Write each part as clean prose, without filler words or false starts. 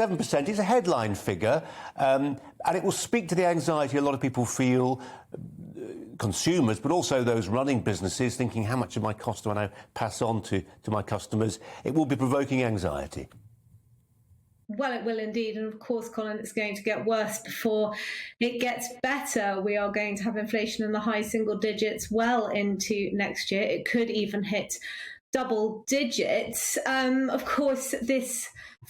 7% is a headline figure, and it will speak to the anxiety a lot of people feel, consumers, but also those running businesses, thinking how much of my cost do I now pass on to my customers. It will be provoking anxiety. Well, it will indeed. And of course, Colin, it's going to get worse before it gets better. We are going to have inflation in the high single digits well into next year. It could even hit double digits. Of course, this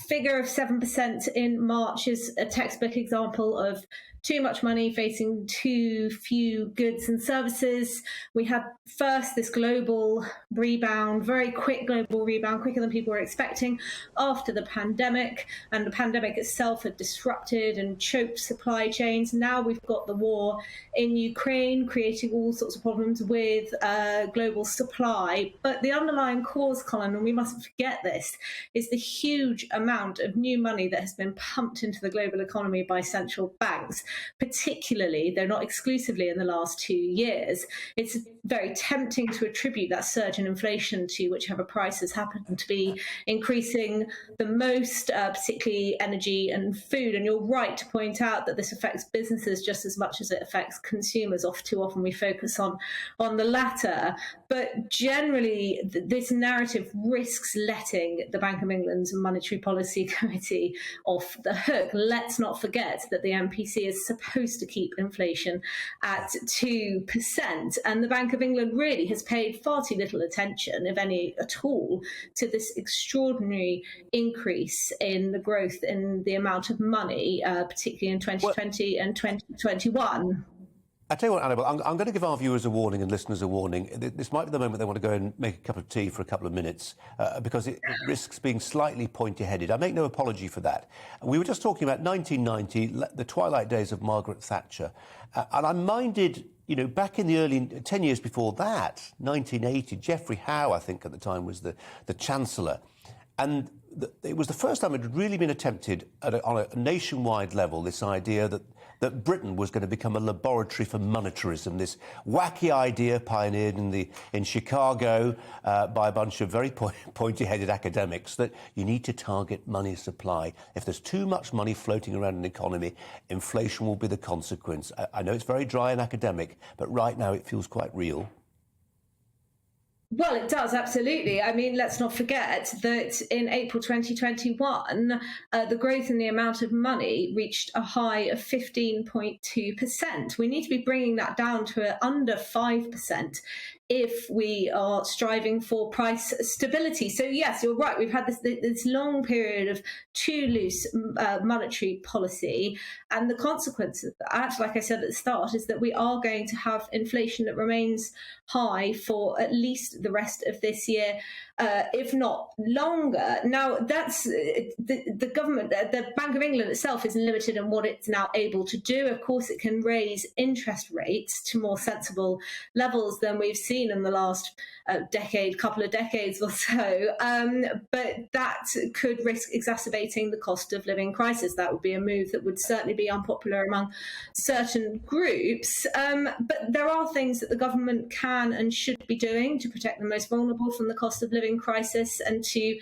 figure of 7% in March is a textbook example of too much money facing too few goods and services. We had first this global rebound, very quick global rebound, quicker than people were expecting after the pandemic. And the pandemic itself had disrupted and choked supply chains. Now we've got the war in Ukraine, creating all sorts of problems with global supply. But the underlying cause, Colin, and we mustn't forget this, is the huge amount of new money that has been pumped into the global economy by central banks, particularly, though not exclusively, in the last 2 years. It's very tempting to attribute that surge in inflation to whichever prices happen to be increasing the most, particularly energy and food. And you're right to point out that this affects businesses just as much as it affects consumers. Too often we focus on the latter. But generally, this narrative risks letting the Bank of England's Monetary Policy Committee off the hook. Let's not forget that the MPC is supposed to keep inflation at 2%. And the Bank of England really has paid far too little attention, if any at all, to this extraordinary increase in the growth in the amount of money, particularly in 2020 and 2021. I tell you what, Annabelle, I'm going to give our viewers a warning and listeners a warning. This might be the moment they want to go and make a cup of tea for a couple of minutes because it risks being slightly pointy-headed. I make no apology for that. We were just talking about 1990, the twilight days of Margaret Thatcher. And I'm minded, back in the early 10 years before that, 1980, Geoffrey Howe, I think at the time, was the Chancellor. And it was the first time it had really been attempted on a nationwide level, this idea that Britain was going to become a laboratory for monetarism, this wacky idea pioneered in Chicago by a bunch of very pointy-headed academics that you need to target money supply. If there's too much money floating around an economy, inflation will be the consequence. I know it's very dry and academic, but right now it feels quite real. Well, it does, absolutely. I mean, let's not forget that in April 2021, the growth in the amount of money reached a high of 15.2%. We need to be bringing that down to under 5% if we are striving for price stability. So yes, you're right. We've had this long period of too loose monetary policy. And the consequence of that, like I said at the start, is that we are going to have inflation that remains high for at least the rest of this year, if not longer. Now, that's the government, the Bank of England itself is limited in what it's now able to do. Of course, it can raise interest rates to more sensible levels than we've seen in the last couple of decades or so. But that could risk exacerbating the cost of living crisis. That would be a move that would certainly be unpopular among certain groups. But there are things that the government can and should be doing to protect the most vulnerable from the cost of living crisis and to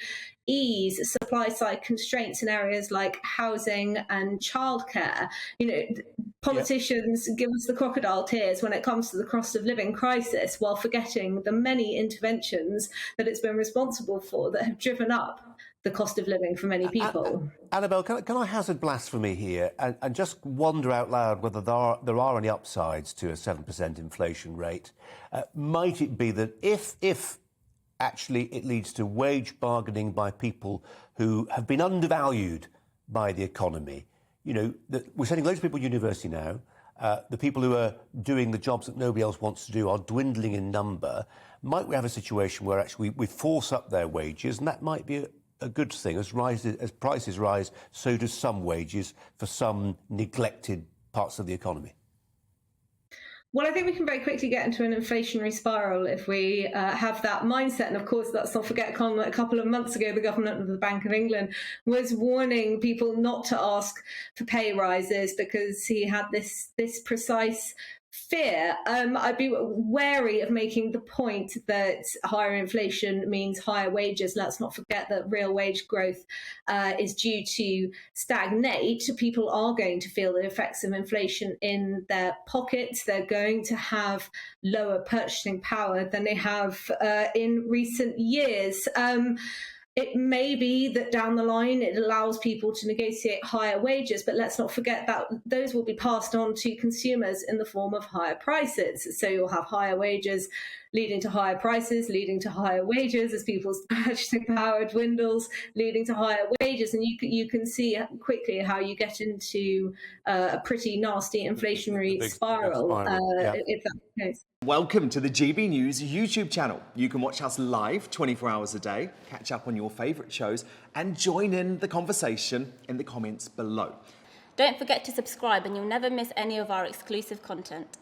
ease supply side constraints in areas like housing and childcare. Politicians give us the crocodile tears when it comes to the cost of living crisis, while forgetting the many interventions that it's been responsible for that have driven up the cost of living for many people. Annabelle, can I hazard blasphemy here and just wonder out loud whether there are any upsides to a 7% inflation rate? Might it be that if actually it leads to wage bargaining by people who have been undervalued by the economy? We're sending loads of people to university now. The people who are doing the jobs that nobody else wants to do are dwindling in number. Might we have a situation where actually we force up their wages, and that might be a good thing? As prices rise, so do some wages for some neglected parts of the economy. Well, I think we can very quickly get into an inflationary spiral if we have that mindset. And of course, let's not forget, Colin, that a couple of months ago, the government of the Bank of England was warning people not to ask for pay rises because he had this precise fear. I'd be wary of making the point that higher inflation means higher wages. Let's not forget that real wage growth is due to stagnate. People are going to feel the effects of inflation in their pockets. They're going to have lower purchasing power than they have in recent years. It may be that down the line it allows people to negotiate higher wages, but let's not forget that those will be passed on to consumers in the form of higher prices. So you'll have higher wages leading to higher prices, leading to higher wages as people's purchasing power dwindles, leading to higher wages. And you can see quickly how you get into a pretty nasty inflationary spiral if that's the case. Welcome to the GB News YouTube channel. You can watch us live 24 hours a day, catch up on your favourite shows, and join in the conversation in the comments below. Don't forget to subscribe and you'll never miss any of our exclusive content.